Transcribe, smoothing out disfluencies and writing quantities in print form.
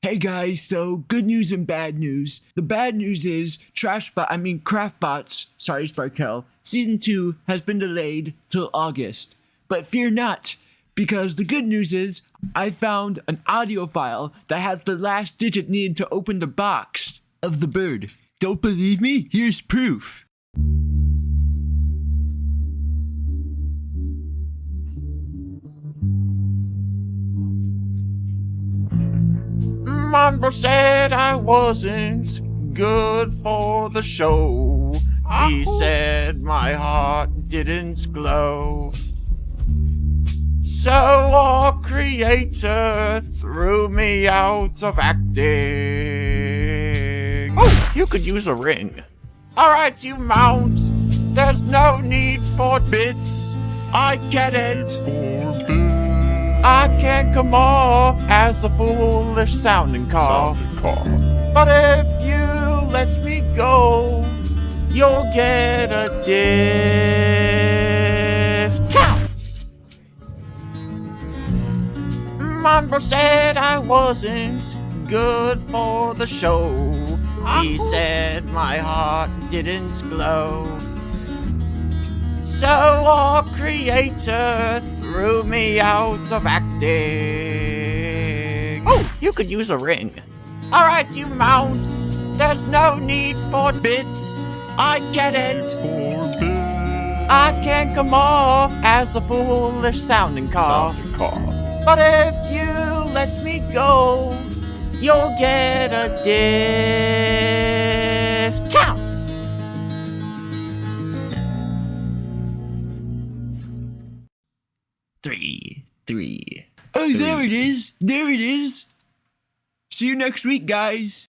Hey guys, so good news and bad news. The bad news is Craftbots, sorry Sparkell, Season 2 has been delayed till August. But fear not, because the good news is I found an audio file that has the last digit needed to open the box of the bird. Don't believe me? Here's proof. Monbro said I wasn't good for the show. He said my heart didn't glow. So our creator threw me out of acting. Oh, you could use a ring. Alright, you mount. There's no need for bits. I get it. I can't come off as a foolish sounding cough. But if you let me go, you'll get a discount. Monbro said I wasn't good for the show. He said my heart didn't glow. So our creator threw me out of acting. Oh, you could use a ring. Alright, you mount. There's no need for bits. I get it. I can't come off as a foolish sounding cough. But if you let me go, you'll get a discount. Three. Oh, there it is. There it is. See you next week, guys.